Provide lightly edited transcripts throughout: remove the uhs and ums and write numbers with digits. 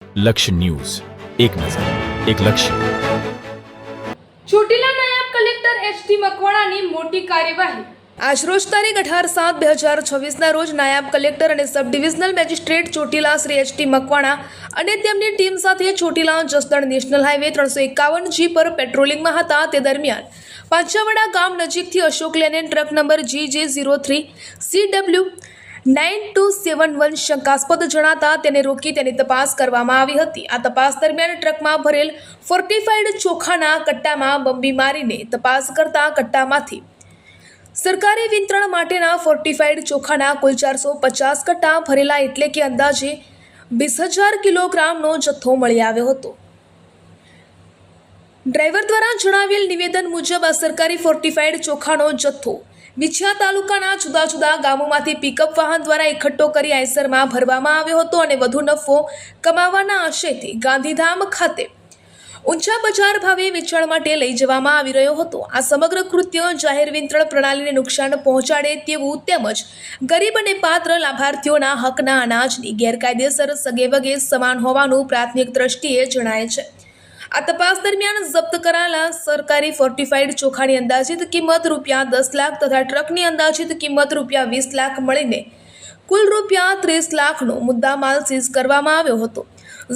લક્ષ્ય ન્યૂઝ, એક નજર, એક લક્ષ્ય. ચોટીલા નાયબ કલેક્ટર એચ.ટી. મકવાણાની મોટી કાર્યવાહી. આજરોજ તારીખ 18/7/2026ના રોજ નાયબ કલેક્ટર અને sub divisional magistrate Chotila Shri H T. Makwana અને તેમની ટીમ સાથે Chotila Jasdan national highway 351G પર પેટ્રોલિંગમાં હતા. તે દરમિયાન પાંચાવડા ગામ નજીકથી Ashok Leyland truck number GJ03 CW 9271 શંકાસ્પદ જણાતા તેને રોકી તેની તપાસ કરવામાં આવી હતી. આ તપાસ દરમિયાન ટ્રકમાં ભરેલ ફોર્ટિફાઈડ ચોખાના કટ્ટામાં બંબી મારીને તપાસ કરતા કટ્ટામાંથી સરકારી વિતરણ માટેના ફોર્ટિફાઈડ ચોખાના કુલ 450 કટ્ટા ભરેલા એટલે કે અંદાજે 20,000 કિલોગ્રામનો જથ્થો મળી આવ્યો હતો. ડ્રાઈવર દ્વારા જણાવેલ નિવેદન મુજબ આ સરકારી ફોર્ટિફાઈડ ચોખાનો જથ્થો વિછિયા તાલુકાના જુદા જુદા ગામોમાંથી પિકઅપ વાહન દ્વારા એકઠો કરી આઈસરમાં ભરવામાં આવ્યો હતો અને વધુ નફો કમાવાના આશયથી ગાંધીધામ ખાતે ઊંચા બજાર ભાવે વેચાણ માટે લઈ જવામાં આવી રહ્યો હતો. આ સમગ્ર કૃત્ય જાહેર વિતરણ પ્રણાલીને નુકસાન પહોંચાડે તેવું તેમજ ગરીબ અને પાત્ર લાભાર્થીઓના હકના અનાજની ગેરકાયદેસર સગેવગે સમાન હોવાનું પ્રાથમિક દ્રષ્ટિએ જણાય છે. આ તપાસ દરમિયાન જપ્ત કરાયેલા સરકારી ફોર્ટિફાઈડ ચોખાની અંદાજિત કિંમત ₹10 લાખ તથા ટ્રકની અંદાજિત કિંમત ₹20 લાખ મળીને કુલ ₹30 લાખનો મુદ્દામાલ સીઝ કરવામાં આવ્યો હતો.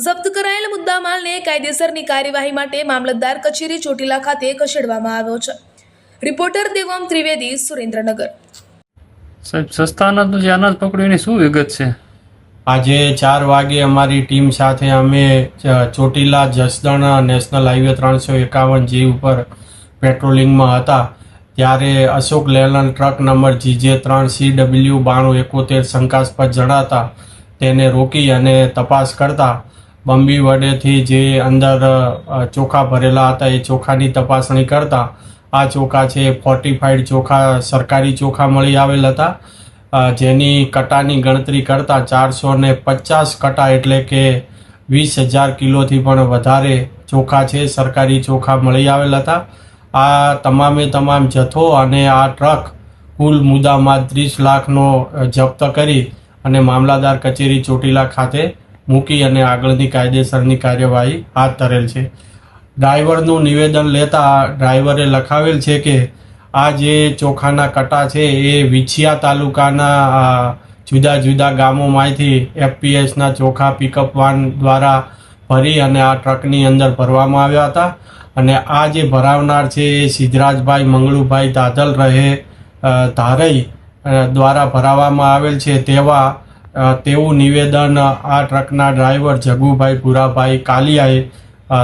જપ્ત કરાયેલ મુદ્દામાલને કાયદેસરની કાર્યવાહી માટે મામલતદાર કચેરી ચોટીલા ખાતે ખસેડવામાં આવ્યો છે. રિપોર્ટર દેવમ ત્રિવેદી, સુરેન્દ્રનગર. સાહેબ, સસ્તાના તો જે અનાજ પકડ્યું એની શું વિગત છે? આજે 4 વાગે અમારી ટીમ સાથે અમે Chotila Jasdan national highway 351G ઉપર પેટ્રોલિંગમાં હતા. ત્યારે Ashok Leyland truck number GJ3 CW 9271 શંકાસ્પદ જણાતા તેને રોકી અને તપાસ કરતા બંબી વડેથી જે અંદર ચોખા ભરેલા હતા એ ચોખાની તપાસણી કરતા આ ચોખા છે ફોર્ટિફાઈડ ચોખા, સરકારી ચોખા મળી આવેલ હતા. જેની કટાની ગણતરી કરતાં 450 કટા એટલે કે 20,000 કિલોથી પણ વધારે ચોખા છે સરકારી ચોખા મળી આવેલ હતા. આ તમામે તમામ જથ્થો અને આ ટ્રક કુલ મુદ્દામાલ 30 લાખનો જપ્ત કરી અને મામલતદાર કચેરી ચોટીલા ખાતે મૂકી અને આગળની કાયદેસરની કાર્યવાહી હાથ ધરેલ છે. ડ્રાઈવરનું નિવેદન લેતા ડ્રાઈવરે લખાવેલ છે કે આ જે ચોખાના કટ્ટા છે એ વિછિયા તાલુકાના જુદા જુદા ગામોમાંથી FPSના ચોખા પિકઅપ વાન દ્વારા ભરી અને આ ટ્રકની અંદર ભરવામાં આવ્યા હતા. અને આ જે ભરાવનાર છે એ સિદ્ધરાજભાઈ મંગળુભાઈ દાદલ રહે ધારઈ દ્વારા ભરાવવામાં આવેલ છે તેવું નિવેદન આ ટ્રકના ડ્રાઈવર જગુભાઈ ભુરાભાઈ કાલિયાએ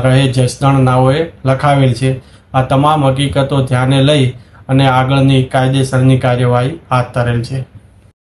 રહે જસદણ નાઓએ લખાવેલ છે. આ તમામ હકીકતો ધ્યાને લઈ અને આગળની કાયદેસરની કાર્યવાહી હાથ ધરેલ છે.